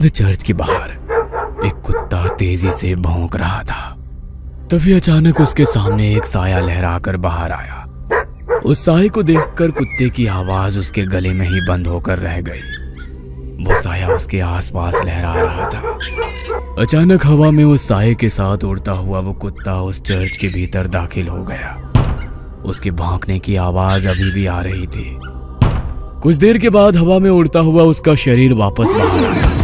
Church के बाहर एक कुत्ता तेजी से भौंक रहा था। तभी अचानक उसके सामने एक साया लहराकर बाहर आया। उस साये को देखकर कुत्ते की आवाज उसके गले में ही बंद होकर रह गई। वो साया उसके आसपास लहरा रहा था। अचानक हवा में उस साये के साथ उड़ता हुआ वो कुत्ता उस चर्च के भीतर दाखिल हो गया। उसके भौंकने की आवाज अभी भी आ रही थी। कुछ देर के बाद हवा में उड़ता हुआ उसका शरीर वापस बाहर आया।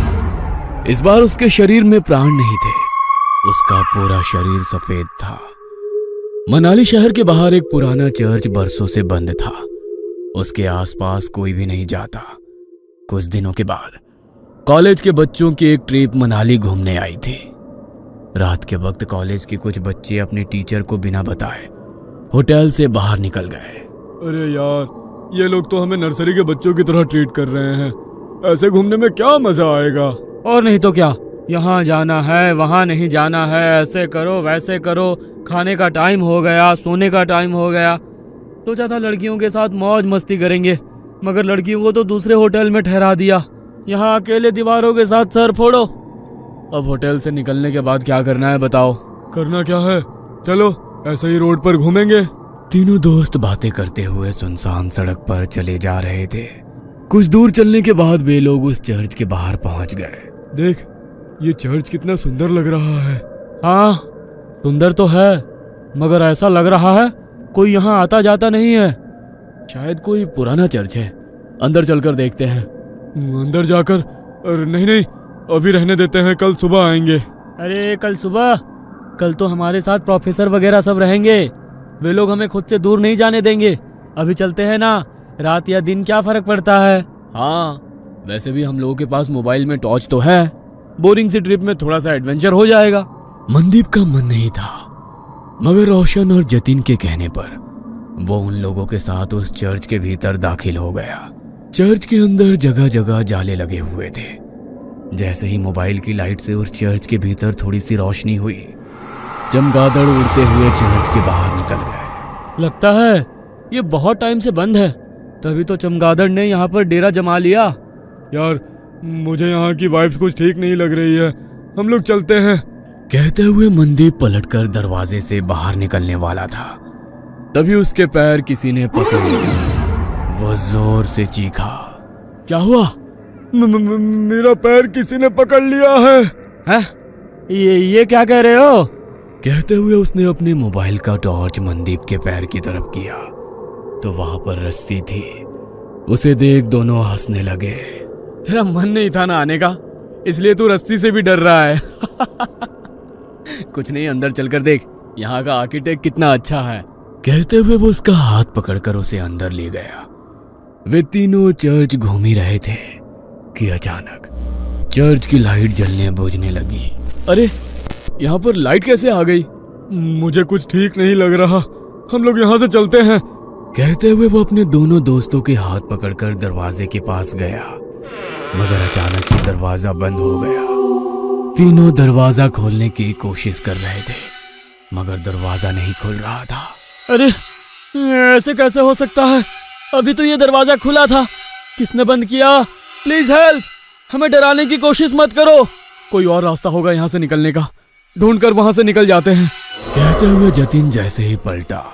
इस बार उसके शरीर में प्राण नहीं थे। उसका पूरा शरीर सफेद था। मनाली शहर के बाहर एक पुराना चर्च बरसों से बंद था। उसके आसपास कोई भी नहीं जाता। कुछ दिनों के बाद कॉलेज के बच्चों की एक ट्रिप मनाली घूमने आई थी। रात के वक्त कॉलेज के कुछ बच्चे अपने टीचर को बिना बताए होटल से बाहर निकल गए। अरे यार, ये लोग तो हमें नर्सरी के बच्चों की तरह ट्रीट कर रहे हैं। ऐसे घूमने में क्या मजा आएगा। और नहीं तो क्या, यहाँ जाना है वहाँ नहीं जाना है, ऐसे करो वैसे करो, खाने का टाइम हो गया, सोने का टाइम हो गया। सोचा था लड़कियों के साथ मौज मस्ती करेंगे, मगर लड़कियों को तो दूसरे होटल में ठहरा दिया। यहाँ अकेले दीवारों के साथ सर फोड़ो। अब होटल से निकलने के बाद क्या करना है बताओ। करना क्या है, चलो ऐसे ही रोड पर घूमेंगे। तीनों दोस्त बातें करते हुए सुनसान सड़क पर चले जा रहे थे। कुछ दूर चलने के बाद वे लोग उस चर्च के बाहर पहुंच गए। देख, ये चर्च कितना सुंदर लग रहा है। हाँ, सुंदर तो है, मगर ऐसा लग रहा है कोई यहाँ आता जाता नहीं है। शायद कोई पुराना चर्च है। अंदर चलकर देखते हैं। अंदर जाकर? नहीं, अभी रहने देते हैं, कल सुबह आएंगे। अरे कल सुबह? कल तो हमारे साथ प्रोफेसर वगैरह सब रहेंगे। वे लोग हमें खुद से दूर नहीं जाने देंगे। अभी चलते हैं ना, रात या दिन क्या फर्क पड़ता है। हाँ, वैसे भी हम लोगों के पास मोबाइल में टॉर्च तो है। बोरिंग सी ट्रिप में थोड़ा सा एडवेंचर हो जाएगा। मनदीप का मन नहीं था, मगर रोशन और जतिन के कहने पर वो उन लोगों के साथ उस चर्च के भीतर दाखिल हो गया। चर्च के अंदर जगह जगह जाले लगे हुए थे। जैसे ही मोबाइल की लाइट से उस चर्च के भीतर थोड़ी सी रोशनी हुई, चमगादड़ उड़ते हुए चर्च के बाहर निकल गए। लगता है ये बहुत टाइम से बंद है, तभी तो चमगादड़ ने यहाँ पर डेरा जमा लिया। यार, मुझे यहाँ की वाइब्स कुछ ठीक नहीं लग रही है, हम लोग चलते हैं। कहते हुए मनदीप पलटकर दरवाजे से बाहर निकलने वाला था। तभी उसके पैर किसी ने पकड़ लिया। वो जोर से चीखा। क्या हुआ? मेरा पैर किसी ने पकड़ लिया है। हैं? ये क्या कह रहे हो? कहते हुए उसने अपने मोबाइल का टॉर्च मनदीप के पैर की तरफ किया तो वहां पर रस्सी थी। उसे देख दोनों हंसने लगे। तेरा मन नहीं था ना आने का, इसलिए तू रस्सी से भी डर रहा है। कुछ नहीं, अंदर चलकर देख, यहाँ का आर्किटेक्ट कितना अच्छा है। कहते हुए वो उसका हाथ पकड़कर उसे अंदर ले गया। वे तीनों चर्च घूम ही रहे थे कि अचानक चर्च की लाइट जलने बुझने लगी। अरे, यहाँ पर लाइट कैसे आ गई? मुझे कुछ ठीक नहीं लग रहा, हम लोग यहाँ से चलते हैं। कहते हुए वो अपने दोनों दोस्तों के हाथ पकड़कर दरवाजे के पास गया, मगर अचानक ही दरवाजा बंद हो गया। तीनों दरवाजा खोलने की कोशिश कर रहे थे, मगर दरवाजा नहीं खुल रहा था। अरे, ऐसे कैसे हो सकता है? अभी तो ये दरवाजा खुला था। किसने बंद किया? प्लीज हेल्प, हमें डराने की कोशिश मत करो। कोई और रास्ता होगा यहाँ से निकलने का, ढूंढकर वहां से निकल जाते हैं। कहते हुए जतिन जैसे ही पलटा,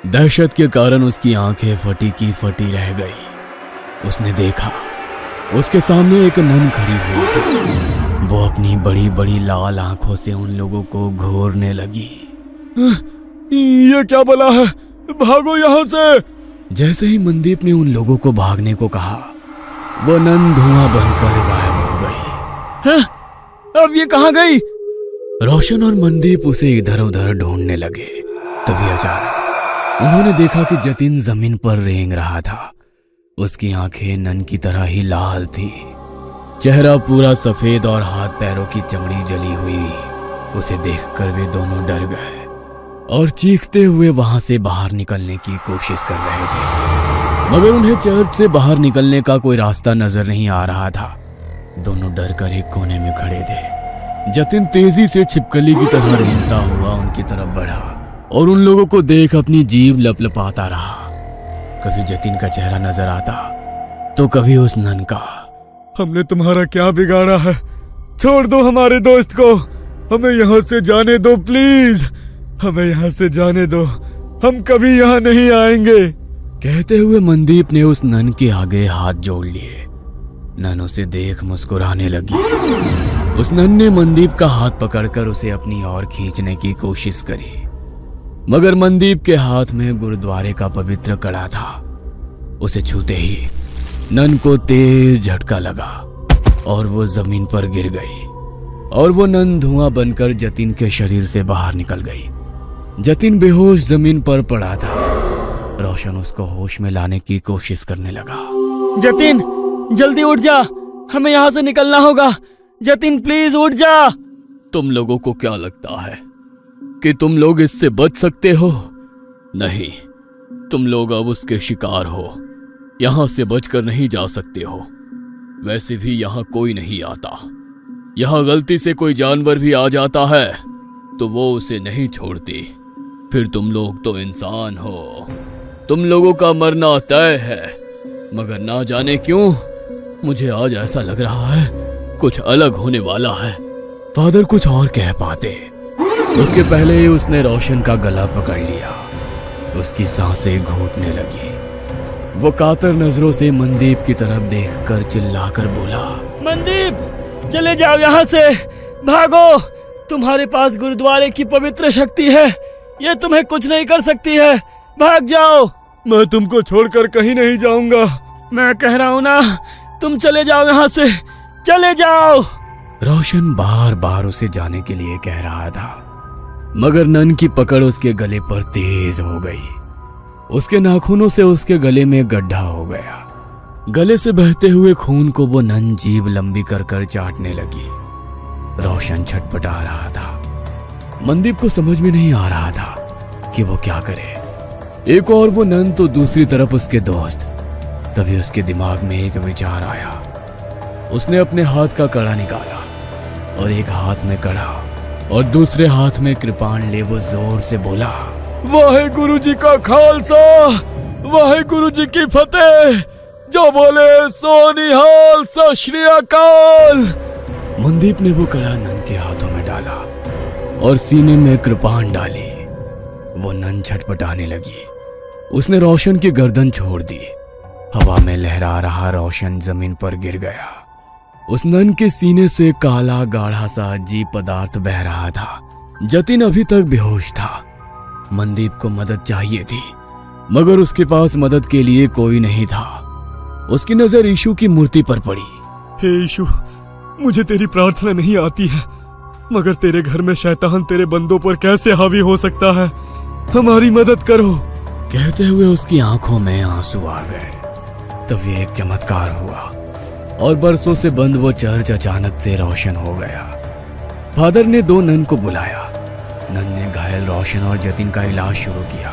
दहशत के कारण उसकी आंखें फटी की फटी रह गई। उसने देखा उसके सामने एक नन खड़ी हुई थी। वो अपनी बड़ी बड़ी लाल आंखों से उन लोगों को घूरने लगी। ये क्या बला है, भागो यहाँ से। जैसे ही मनदीप ने उन लोगों को भागने को कहा, वो नन धुआं बनकर गायब हो गई। हैं? अब ये कहाँ गई? रोशन और मनदीप उसे इधर उधर ढूंढने लगे। तभी अचानक उन्होंने देखा कि जतिन जमीन पर रेंग रहा था। उसकी आंखें नन की तरह ही लाल थी, चेहरा पूरा सफेद और हाथ पैरों की चमड़ी जली हुई। उसे देखकर वे दोनों डर गए और चीखते हुए वहां से बाहर निकलने की कोशिश कर रहे थे, मगर उन्हें चर्च से बाहर निकलने का कोई रास्ता नजर नहीं आ रहा था। दोनों डर कर एक कोने में खड़े थे। जतिन तेजी से छिपकली की तरह रेंगता हुआ उनकी तरफ बढ़ा और उन लोगों को देख अपनी जीभ लपलपाता रहा। कभी जतिन का चेहरा नजर आता तो कभी उस नन का। हमने तुम्हारा क्या बिगाड़ा है? छोड़ दो हमारे दोस्त को, हमें यहाँ से जाने दो प्लीज, हमें यहाँ से जाने दो, हम कभी यहाँ नहीं आएंगे। कहते हुए मनदीप ने उस नन के आगे हाथ जोड़ लिए। नन उसे देख मुस्कुराने लगी। उस नन ने मनदीप का हाथ पकड़कर उसे अपनी ओर खींचने की कोशिश करी, मगर मनदीप के हाथ में गुरुद्वारे का पवित्र कड़ा था। उसे छूते ही नन को तेज झटका लगा और वो जमीन पर गिर गई और वो नन धुआं बनकर जतिन के शरीर से बाहर निकल गई। जतिन बेहोश जमीन पर पड़ा था। रोशन उसको होश में लाने की कोशिश करने लगा। जतिन जल्दी उठ जा, हमें यहाँ से निकलना होगा। जतिन प्लीज उठ जा। तुम लोगों को क्या लगता है कि तुम लोग इससे बच सकते हो? नहीं, तुम लोग अब उसके शिकार हो, यहां से बचकर नहीं जा सकते हो। वैसे भी यहां कोई नहीं आता। यहां गलती से कोई जानवर भी आ जाता है तो वो उसे नहीं छोड़ती। फिर तुम लोग तो इंसान हो, तुम लोगों का मरना तय है। मगर ना जाने क्यों मुझे आज ऐसा लग रहा है कुछ अलग होने वाला है। फादर कुछ और कह पाते, उसके पहले ही उसने रोशन का गला पकड़ लिया। उसकी सांसें घूटने लगी। वो कातर नजरों से मनदीप की तरफ देखकर चिल्लाकर बोला, मनदीप चले जाओ यहाँ से, भागो। तुम्हारे पास गुरुद्वारे की पवित्र शक्ति है, ये तुम्हें कुछ नहीं कर सकती है। भाग जाओ। मैं तुमको छोड़कर कहीं नहीं जाऊंगा। मैं कह रहा हूँ ना, तुम चले जाओ यहाँ से, चले जाओ। रोशन बार बार उसे जाने के लिए कह रहा था, मगर नन की पकड़ उसके गले पर तेज हो गई। उसके नाखूनों से उसके गले में गड्ढा हो गया। गले से बहते हुए खून को वो नन जीभ लंबी कर कर चाटने लगी। रोशन छटपटा रहा था। मनदीप को समझ में नहीं आ रहा था कि वो क्या करे। एक और वो नन तो दूसरी तरफ उसके दोस्त। तभी उसके दिमाग में एक विचार आया। उसने अपने हाथ का कड़ा निकाला और एक हाथ में कड़ा और दूसरे हाथ में कृपाण ले वो जोर से बोला, वाहेगुरु जी का खालसा, वाहेगुरु जी की फतेह। जो बोले सो निहाल, सत श्री अकाल। मनदीप ने वो कड़ा नन के हाथों में डाला और सीने में कृपाण डाली। वो नन छटपटाने लगी। उसने रोशन की गर्दन छोड़ दी। हवा में लहरा रहा रोशन जमीन पर गिर गया। उस नन के सीने से काला गाढ़ा सा अजीब पदार्थ बह रहा था। जतिन अभी तक बेहोश था। मनदीप को मदद चाहिए थी, मगर उसके पास मदद के लिए कोई नहीं था। उसकी नजर यीशु की मूर्ति पर पड़ी। हे यीशु, मुझे तेरी प्रार्थना नहीं आती है, मगर तेरे घर में शैतान तेरे बंदों पर कैसे हावी हो सकता है? हमारी मदद करो। कहते हुए उसकी आंखों में आंसू आ गए। तभी एक चमत्कार हुआ और बरसों से बंद वो चर्च अचानक से रोशन हो गया। फादर ने दो नन को बुलाया। नन ने घायल रोशन और जतिन का इलाज शुरू किया।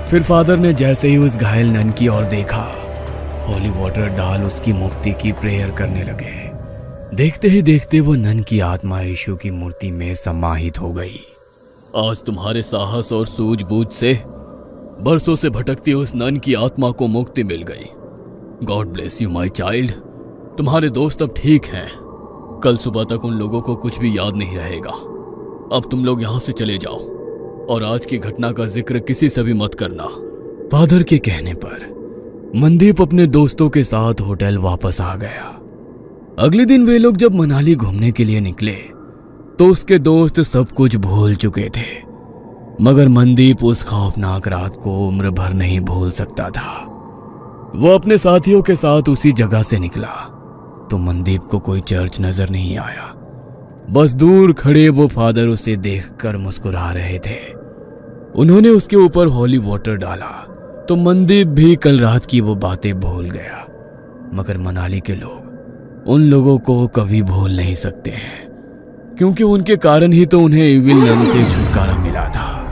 फिर फादर ने जैसे ही उस घायल नन की ओर देखा, होली वाटर डाल उसकी मुक्ति की प्रेयर करने लगे। देखते ही देखते वो नन की आत्मा यीशु की मूर्ति में समाहित हो गई। आज तुम्हारे साहस और सूझबूझ से बरसों से भटकती उस नन की आत्मा को मुक्ति मिल गई। God bless you my child. तुम्हारे दोस्त अब ठीक हैं। कल सुबह तक उन लोगों को कुछ भी याद नहीं रहेगा। अब तुम लोग यहाँ से चले जाओ और आज की घटना का जिक्र किसी से भी मत करना। फादर के कहने पर मनदीप अपने दोस्तों के साथ होटल वापस आ गया। अगले दिन वे लोग जब मनाली घूमने के लिए निकले तो उसके दोस्त सब कुछ भूल चुके थे, मगर मनदीप उस खौफनाक रात को उम्र भर नहीं भूल सकता था। वो अपने साथियों के साथ उसी जगह से निकला तो मनदीप को कोई चर्च नजर नहीं आया। बस दूर खड़े वो फादर उसे देखकर मुस्कुरा रहे थे। उन्होंने उसके ऊपर होली वाटर डाला तो मनदीप भी कल रात की वो बातें भूल गया। मगर मनाली के लोग उन लोगों को कभी भूल नहीं सकते हैं, क्योंकि उनके कारण ही तो उन्हें इविल नन से छुटकारा मिला था।